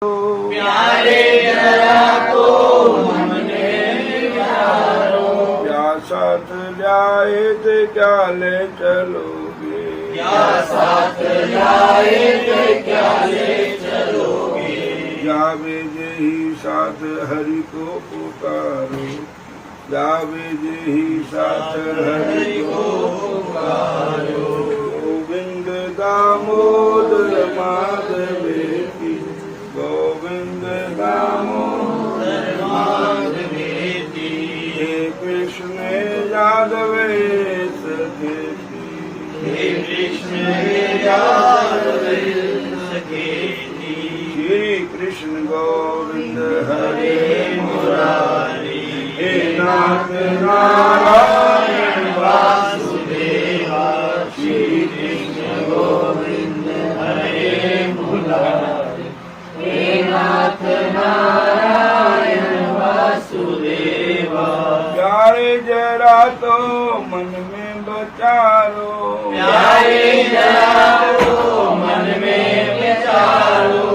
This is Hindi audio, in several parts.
प्यारे जरा तो मन में विचारो, क्या साथ जाए थे क्या ले चलोगे, क्या साथ जाए थे क्या ले चलोगे। जावे ही साथ हरि को पुकारो, जावे ही साथ हरि को पुकारो। गोविंद दामोदर माधवेति, गोविंद दामोदर माधवेति, हे कृष्ण यादवे सखेति, हे कृष्ण यादवे सखेति। श्री कृष्ण गोविंद हरे मुरारी, हे नाथ नारायण वासुदेवा। श्री कृष्ण गोविंद हरे मुरारी, हे नाथ नारायण वासुदेवा। प्यारे जरा तो मन में बचारो, प्यारे जरा तो मन में विचारो,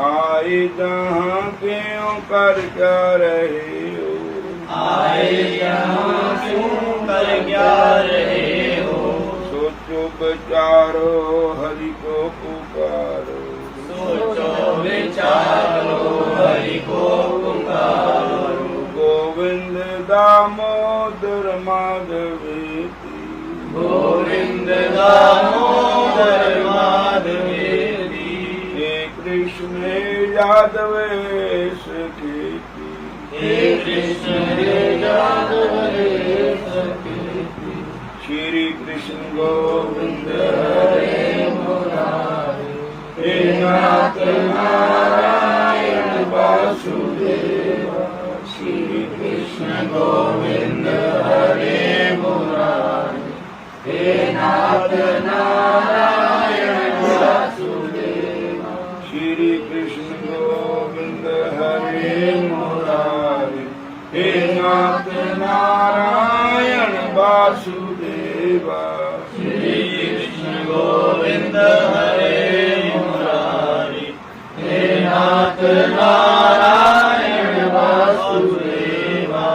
आए जहाँ क्यों कर क्या रहे हो, आए यहाँ क्यों कर क्या रहे हो। सोचो विचारो हरि को पुकारो, सोचो विचारो हरि को पुकारो। गोविंद दामोदर माधवेति, गोविंद दामोदर माधवेति, हे कृष्ण यादवे सखेति, हे कृष्ण यादवे सखेति। श्री कृष्ण गोविंद हरे मुरारी, हे नाथ नारायण वासुदेवा। श्री कृष्ण गोविंद हरे मुरारी, हे नाथ नारायण वासुदेवा। श्री कृष्ण गोविंद हरे मुरारी, हे नाथ नारायण वासुदेवा। श्री कृष्ण गोविंद हरे मुरारी, हे नाथ नारायण वासुदेवा।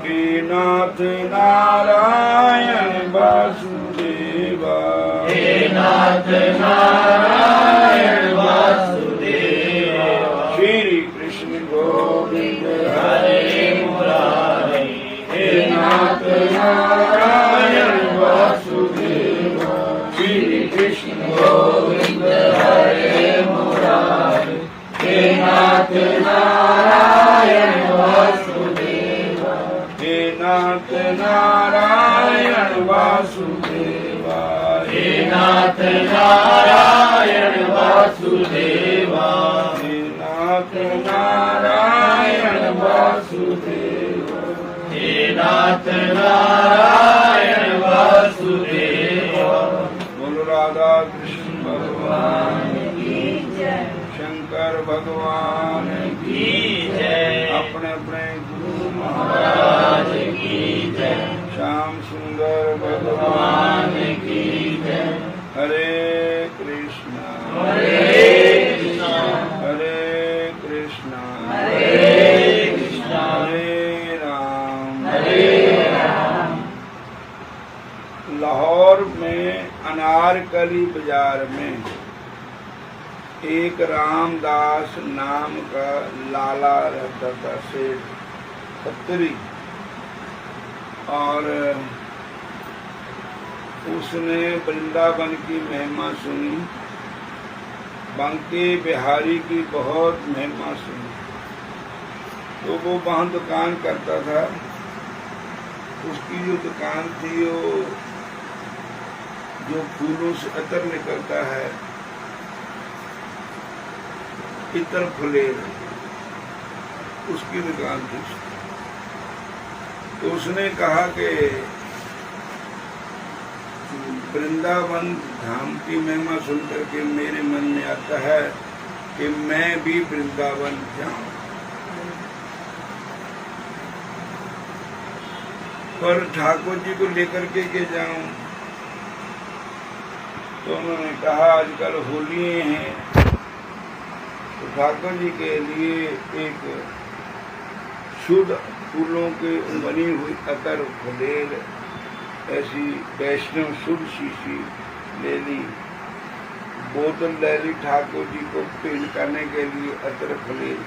हे नाथ नारायण वासुदेवा, हे नाथ नारायण वासुदेवा। श्री कृष्ण गोविंद हरे मुरारी, हे नाथ नारायण वासुदेवा। श्री कृष्ण गोविंद हरे मुरारी, हे नाथ नारायण वासुदेवा। हे नाथ नारायण वासुदेवा, हे नाथ नारायण वासुदेवा। हे नाथ नारायण वासुदेवा। हे नाथ नारायण वासुदेवा। बोलो राधा कृष्ण भगवान की जय, शंकर भगवान की जय, अपने अपने गुरु महाराज की जय, श्याम सुंदर भगवान भगवान की जय। हरे कृष्ण हरे कृष्णा, हरे कृष्ण हरे कृष्णा, हरे राम। हरे राम। लाहौर में अनारकली बाजार में एक रामदास नाम का लाला रहता था, सेठ खत्री। और उसने वृंदावन की महिमा सुनी, बांके बिहारी की बहुत महिमा सुनी। तो वो वहाँ दुकान करता था। उसकी जो दुकान थी वो जो फूलों से अतर निकलता है, इतर फुलेर, उसकी दुकान थी। तो उसने कहा कि वृंदावन धाम की महिमा सुनकर के मेरे मन में आता है कि मैं भी वृंदावन जाऊं, पर ठाकुर जी को लेकर के जाऊं। तो उन्होंने कहा आजकल होली हैं तो ठाकुर जी के लिए एक शुद्ध फूलों के बनी हुई अतर फलेल ऐसी वैष्णव शुद्ध शीशी ले ली, बोतल ले ली ठाकुर जी को पेंट करने के लिए अतर फलेल।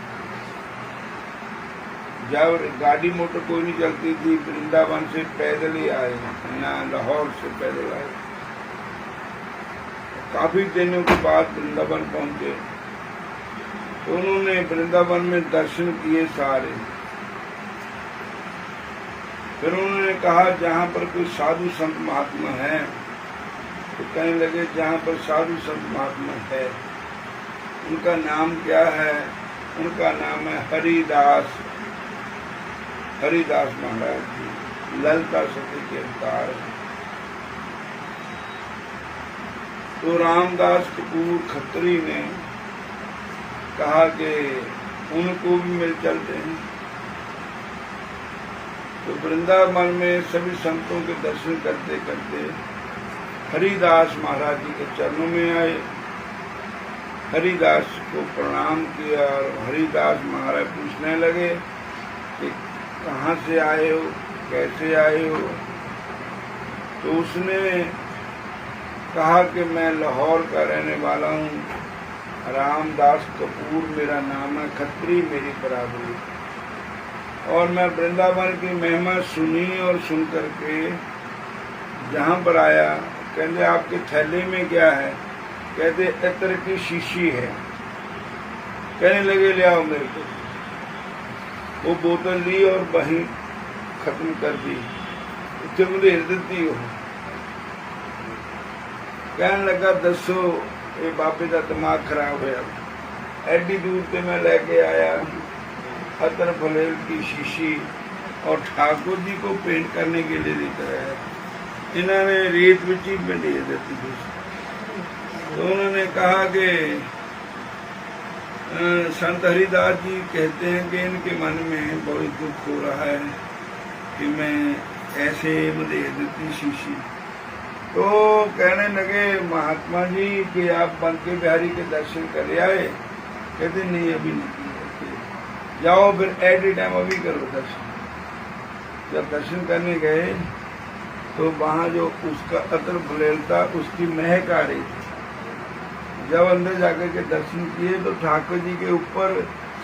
जब गाड़ी मोटर कोई नहीं चलती थी, वृंदावन से पैदल ही आए, ना लाहौर से पैदल आए। काफी दिनों के बाद वृंदावन पहुंचे तो उन्होंने वृंदावन में दर्शन किए सारे। फिर उन्होंने कहा जहाँ पर कोई साधु संत महात्मा है, तो कहने लगे जहाँ पर साधु संत महात्मा है उनका नाम क्या है? उनका नाम है हरिदास, हरिदास महाराज जी, ललिता सती के अवतार। तो रामदास कपूर खत्री ने कहा कि उनको भी मिल चलते हैं। तो वृंदावन में सभी संतों के दर्शन करते करते हरिदास महाराज जी के चरणों में आए, हरिदास को प्रणाम किया और हरिदास महाराज पूछने लगे कि कहाँ से आए हो, कैसे आए हो? तो उसने कहा कि मैं लाहौर का रहने वाला हूँ, रामदास कपूर मेरा नाम है, खत्री मेरी बराबरी, और मैं वृंदावन की महिमा सुनी और सुन करके जहाँ पर आया। कहते आपके थैले में क्या है? कहते इत्र की शीशी है। कहने लगे ले आओ मेरे को। वो बोतल ली और वहीं खत्म कर दी, उससे मुझे देती हो। कहने लगा दसो ये बाबे का दिमाग खराब है, एडी दूर से मैं लेके आया अतर फलेल की शीशी और ठाकुर जी को पेंट करने के लिए देता है। इन्होंने रेत में ही में दे देती थी। तो उन्होंने कहा कि संत हरिदास जी कहते हैं कि इनके मन में बहुत दुख हो रहा है कि मैं ऐसे मुझे देती शीशी। तो कहने लगे महात्मा जी कि आप बंके बिहारी के दर्शन कर आए? कहते नहीं अभी नहीं किए। जाओ फिर एट टाइम अभी करो दर्शन। जब दर्शन करने गए तो वहाँ जो उसका अतर फलेल था उसकी महक आ रही थी। जब अंदर जाकर के दर्शन किए तो ठाकुर जी के ऊपर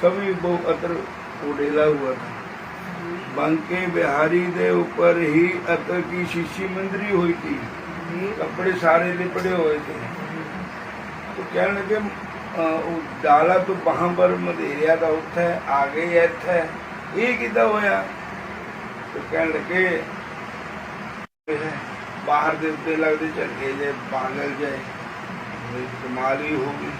सभी वो अतर उड़ेला हुआ था। बंके बिहारी दे ऊपर ही अतर की शीशी मंदरी हुई थी, कपड़े सारे लिपड़े हुए थे। तो कहने लगे डाला तो वहां पर मधेरिया का उत्था है, आगे इत्थे ये किदा होया? तो कहने लगे बाहर देवते लगते चले जाए, पागल जाए, कमाली होगी।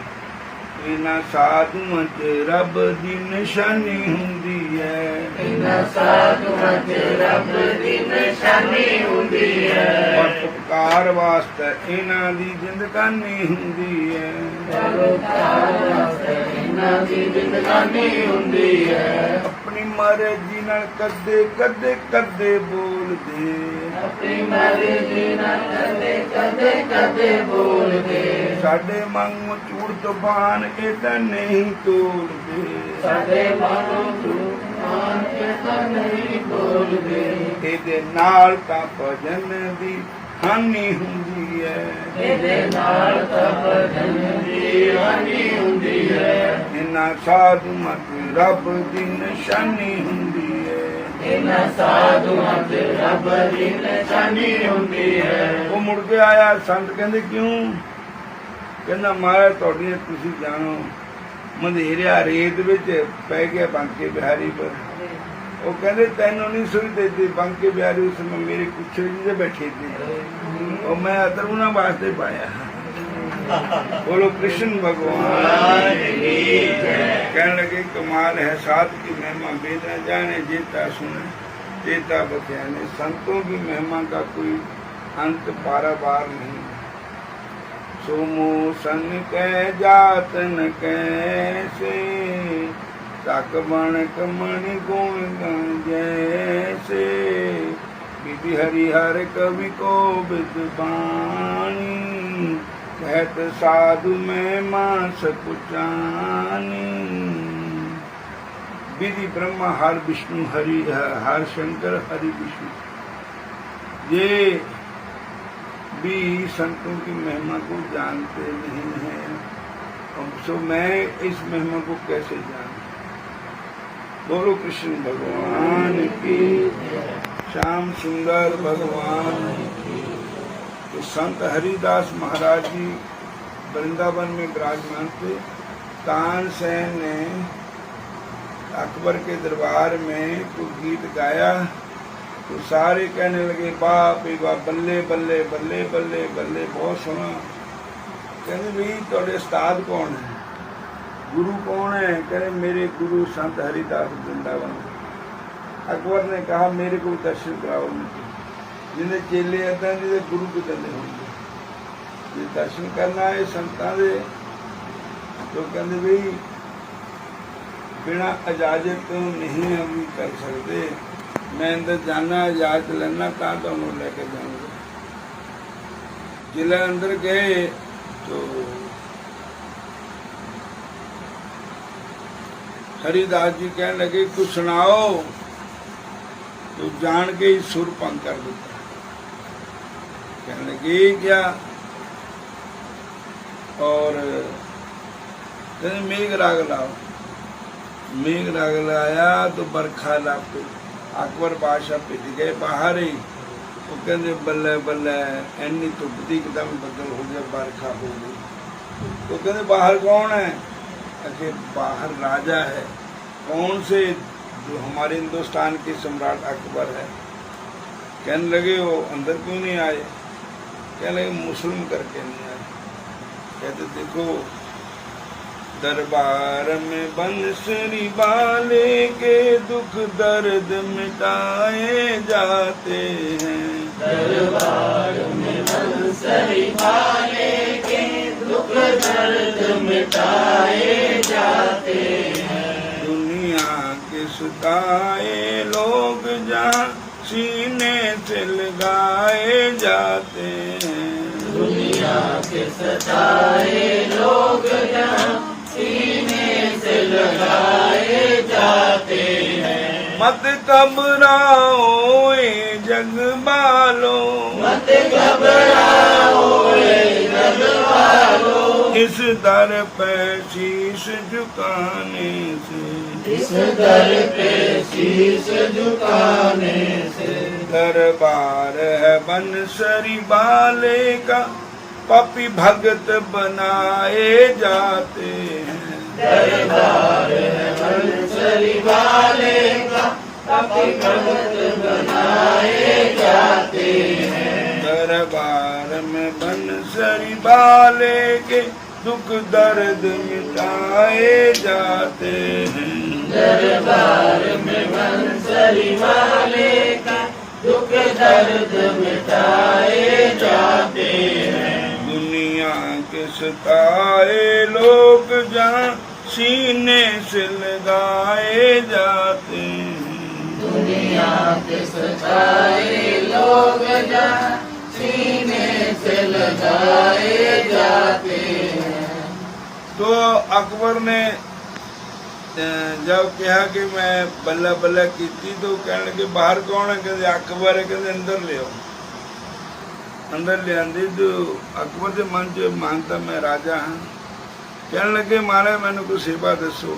इन्हां साधुआं च रब दी निशानी हुंदी है, इन्हां साधुआं च रब दी निशानी हुंदी है, परोपकार वास्ते इन्हां दी जिंदगानी हुंदी है, परोपकार वास्ते इन्हां दी जिंदगानी हुंदी है। अपनी मर्जी नाल कदे कदे कदे बोल दे, अपनी मर्जी नाल कदे कदे कदे बोल दे। साडे मांगों चूड़ तूफान एदा नहीं तोड़ दे, साडे मांगों तूफान एदा नहीं तोड़ दे। एदे नाल तां भजन दी हानि हुंदी है, एदे नाल तां भजन दी हानि हुंदी है। इन्हां साधुआं च रब दी निशानी हुंदी है, इन्हां साधुआं च रब दी निशानी हुंदी है। वो मुड़ के आया। संत कहंदे क्यों? कहना महाराज तुहाडीआं तुसीं जाणो मधेरिया रेत विच पै गया बंके बिहारी पर। वो कहते तैनों नहीं सुई देती, बंके बिहारी उस समय मेरे कुछड़ी से बैठे थे और मैं अतर उन्हां वास्ते पाया। बोलो कृष्ण भगवान। कहने लगे कमाल है, साध की महिमा वेद न जाने, जेता सुने जेता बख्याने। संतों की महिमा का कोई अंत पारावार नहीं। सोमो सन कै जातन कैसे, तक बण कमण गुण जैसे। विधि हरिहर कवि को विद्वानी, कहत साधु में मास कुचानी। विधि ब्रह्मा हर विष्णु हरि हर शंकर हरि विष्णु, ये भी संतों की महिमा को जानते नहीं हैं। सो मैं इस महिमा को कैसे जानूं? बोलो कृष्ण भगवान की, श्याम सुंदर भगवान की। तो संत हरिदास महाराज जी वृंदावन में विराजमान थे। तानसेन ने अकबर के दरबार में कुछ गीत गाया तो सारे कहने लगे बाप रे बाप, बल्ले बल्ले बल्ले बल्ले बल्ले, बहुत सुना। कहने भाई थोड़े उस्ताद कौन है, गुरु कौन है? कहने मेरे गुरु संत हरिदास वृंदावन। अकबर ने कहा मेरे को दर्शन कराओ उनके, जिन्हें चेले आता है जिन्हें गुरु कितने होंगे, ये दर्शन करना है संतां दे। तो कहते भाई बिना इजाजत तो नहीं हम कर सकते, मैं अंदर जाना इजाजत लेना कहाँ तो हम लेके जाऊंगा। जिले अंदर गए तो हरिदास जी कहने लगे कुछ सुनाओ, तो जान के ही सुर भंग कर देता। कहने लगे क्या? और कहने मेघ राग लाओ। मेघ राग लाया तो बरखा लापे। अकबर बादशाह पिट गए बाहर ही। वो कहते बल्ले बल्ले एनी धुपती एकदम बदल हो गया, बरखा हो गई। तो कहते बाहर कौन है? अरे बाहर राजा है। कौन से? जो हमारे हिंदुस्तान के सम्राट अकबर है। कहने लगे वो अंदर क्यों नहीं आए? कहने लगे मुस्लिम करके नहीं आए। कहते देखो दरबार में बंसरी वाले के दुख दर्द मिटाए जाते हैं। दरबार में बंसरी वाले के दुख दर्द मिटाए जाते हैं। दुनिया के सताए लोग जहाँ सीने से लगाए जाते हैं। दुनिया के सताए लोग जहाँ सीने से लगाए जाते हैं। मत घबराओ ए जग वालों, मत घबराओ ए जग वालों, इस दर पे शीश झुकाने से, इस दर पे शीश झुकाने से। दरबार है बंसरी वाले का पापी भगत बनाए जाते हैं। दरबार है बंसरी वाले का पापी भगत बनाए जाते हैं। दरबार में बंसरी वाले के दुख दर्द मिटाए जाते हैं। दरबार में बंसरी वाले का दुख दर्द मिटाए जाते हैं। दुनिया के सताए लोग जहाँ सीने से लगाए जाते हैं। दुनिया के सताए लोग जहाँ सीने से लगाए जाते हैं। तो अकबर ने जब कहा कि मैं बल्ला बल्ला की तो कहने लगे बाहर कौन है? कहते अकबर है। कहते अंदर ले आओ। अंदर ले आंदी तो अकबर के मन च मानता मैं राजा हाँ। कहने लगे महाराज मैंने कोई सेवा दसो।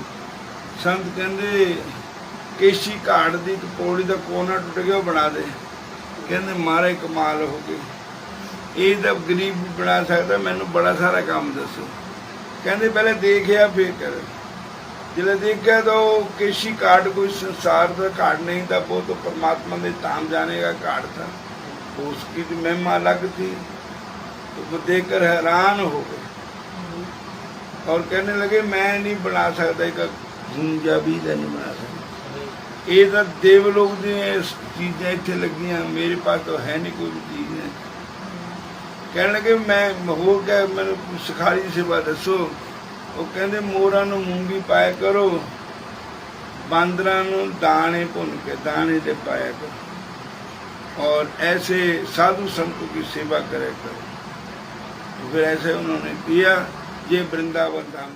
संत कहते केशी घाट की पौड़ी का कोना टुट गया बना दे। कहते महाराज कमाल हो गई, ये तो गरीब भी बना सकता, मैनू बड़ा सारा काम दसो। कहते पहले देखिया फिर कर। जिले देखा तो केशी घाट कोई संसार का घाट नहीं था, वो तो परमात्मा के धाम जाने का घाट था। तो उसकी तो महिमा अलग थी। तो वो देखकर हैरान हो गए और कहने लगे मैं नहीं बना सकता, एक झुंझा भी नहीं बना सकता। ये तो देवलोक दी चीजें इतने लगियां, मेरे पास तो है नहीं कोई भी चीज है। कहने लगे मैं हो गया, मैंने सिखाई सेवा दसो। वो कहते मोरा नूं मूंगी पाया करो, बांदरां नूं दाने भुन के दाने दे पाया करो, और ऐसे साधु संतों की सेवा करे करो। तो फिर ऐसे उन्होंने किया। ये वृंदावन धाम